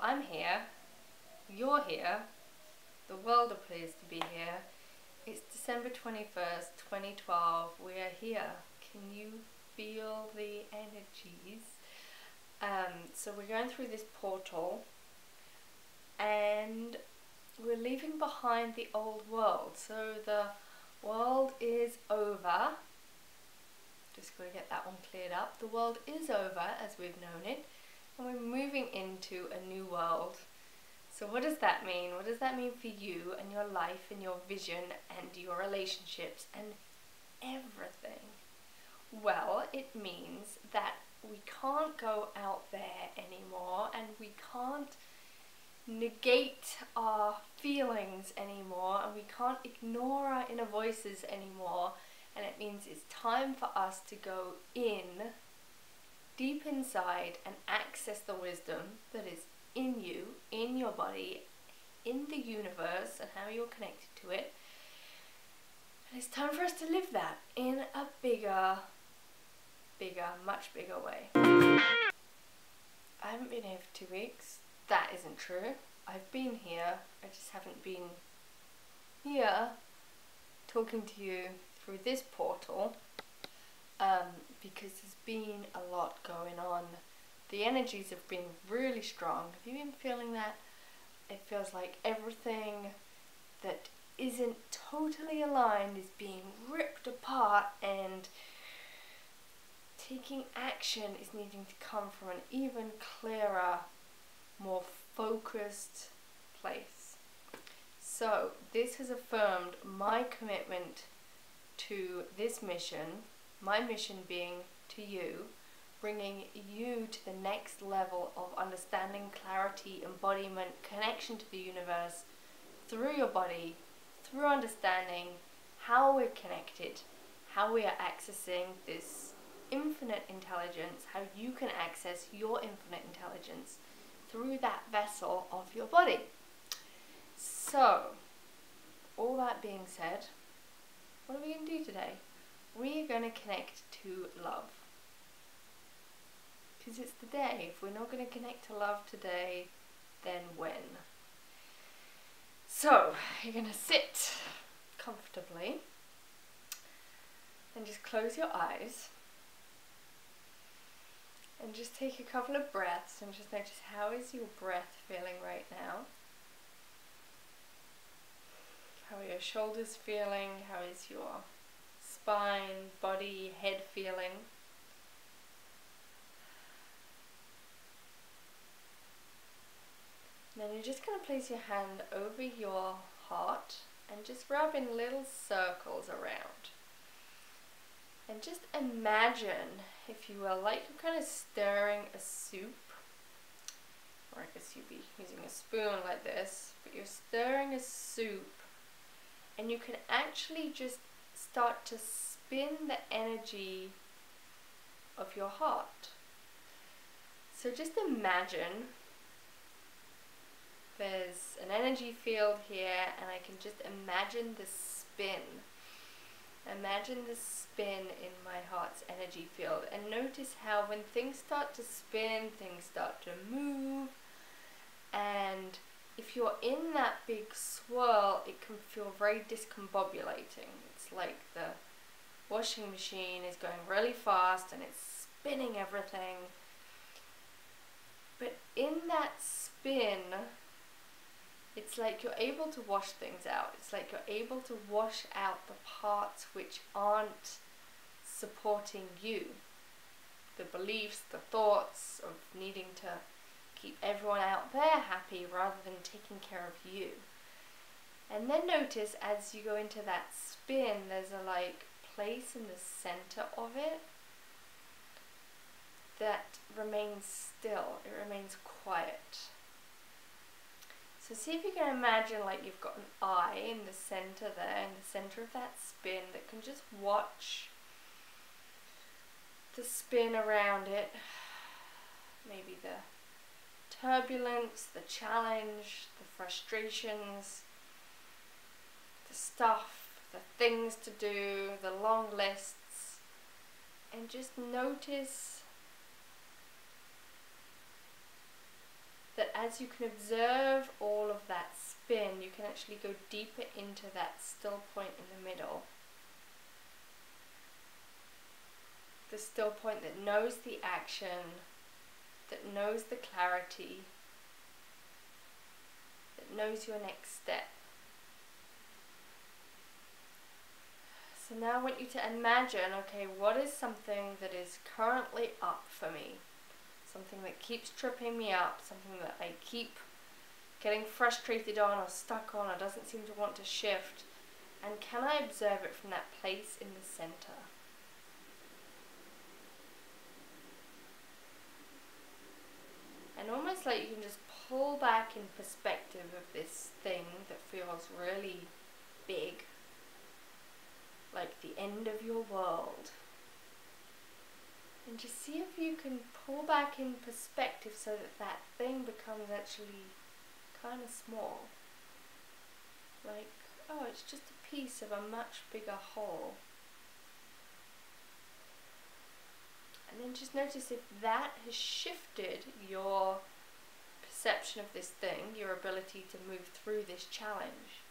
I'm here, you're here, the world appears to be here. It's December 21st, 2012, we are here. Can you feel the energies? So we're going through this portal and we're leaving behind the old world. So the world is over. Just going to get that one cleared up. The world is over as we've known it, and we're moving into a new world. So what does that mean? What does that mean for you and your life and your vision and your relationships and everything? Well, it means that we can't go out there anymore, and we can't negate our feelings anymore, and we can't ignore our inner voices anymore. And it means it's time for us to go in, deep inside, and access the wisdom that is in you, in your body, in the universe, and how you're connected to it. And it's time for us to live that in a bigger, much bigger way. I haven't been here for 2 weeks. That isn't true. I've been here. I just haven't been here talking to you through this portal, because there's been a lot going on. The energies have been really strong. Have you been feeling that? It feels like everything that isn't totally aligned is being ripped apart, and taking action is needing to come from an even clearer, more focused place. So this has affirmed my commitment to this mission, my mission being to you, bringing you to the next level of understanding, clarity, embodiment, connection to the universe through your body, through understanding how we're connected, how we are accessing this infinite intelligence, how you can access your infinite intelligence through that vessel of your body. So, all that being said, what are we going to do today? We're going to connect to love. Because it's the day. If we're not going to connect to love today, then when? So, you're going to sit comfortably and just close your eyes and just take a couple of breaths and just notice, how is your breath feeling right now? How are your shoulders feeling? How is your spine, body, head feeling? And then you're just going to place your hand over your heart and just rub in little circles around. And just imagine, if you will, like you're kind of stirring a soup. Or I guess you'd be using a spoon like this, but you're stirring a soup. And you can actually just start to spin the energy of your heart. So just imagine there's an energy field here, and I can just imagine the spin. Imagine the spin in my heart's energy field, and notice how when things start to spin, things start to move, and if you're in that big swirl, it can feel very discombobulating. It's like the washing machine is going really fast and it's spinning everything. But in that spin, it's like you're able to wash things out. It's like you're able to wash out the parts which aren't supporting you. The beliefs, the thoughts of needing to keep everyone out there happy rather than taking care of you. And then notice as you go into that spin, there's a place in the center of it that remains still. It remains quiet. So see if you can imagine like you've got an eye in the center there, in the center of that spin, that can just watch the spin around it. Maybe the turbulence, the challenge, the frustrations, the stuff, the things to do, the long lists, and just notice that as you can observe all of that spin, you can actually go deeper into that still point in the middle. The still point that knows the action, that knows the clarity, that knows your next step. So now I want you to imagine, okay, what is something that is currently up for me? Something that keeps tripping me up, something that I keep getting frustrated on or stuck on or doesn't seem to want to shift. And can I observe it from that place in the center? And almost like you can just pull back in perspective of this thing that feels really big, like the end of your world. And just see if you can pull back in perspective so that that thing becomes actually kind of small. Like, oh, it's just a piece of a much bigger whole. And then just notice if that has shifted your perception of this thing, your ability to move through this challenge.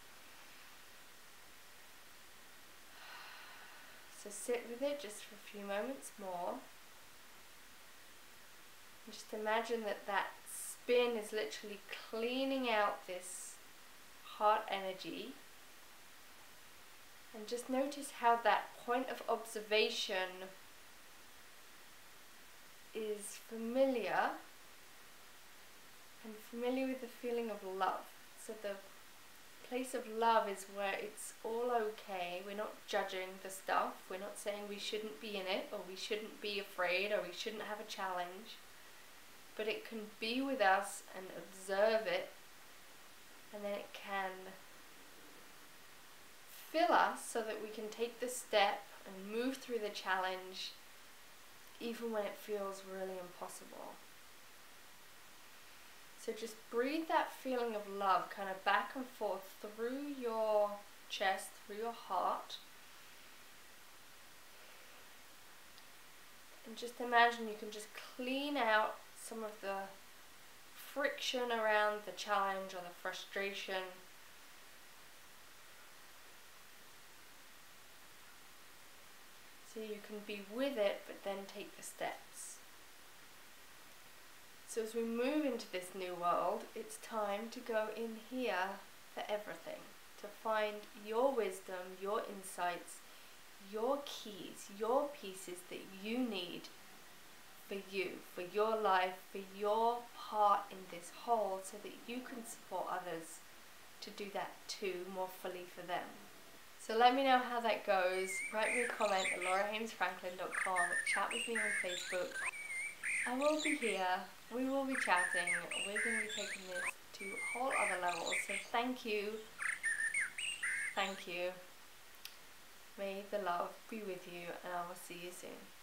So sit with it just for a few moments more. And just imagine that that spin is literally cleaning out this heart energy. And just notice how that point of observation is familiar and familiar with the feeling of love. So the place of love is where it's all okay. We're not judging the stuff. We're not saying we shouldn't be in it, or we shouldn't be afraid, or we shouldn't have a challenge. But it can be with us and observe it, and then it can fill us so that we can take the step and move through the challenge even when it feels really impossible. So just breathe that feeling of love kind of back and forth through your chest, through your heart. And just imagine you can just clean out some of the friction around the challenge or the frustration. So you can be with it, but then take the steps. So as we move into this new world, it's time to go in here for everything. To find your wisdom, your insights, your keys, your pieces that you need for you, for your life, for your part in this whole, so that you can support others to do that too, more fully for them. So let me know how that goes. Write me a comment at laurahamesfranklin.com. Chat with me on Facebook. I will be here. We will be chatting. We're going to be taking this to whole other levels. So thank you. Thank you. May the love be with you, and I will see you soon.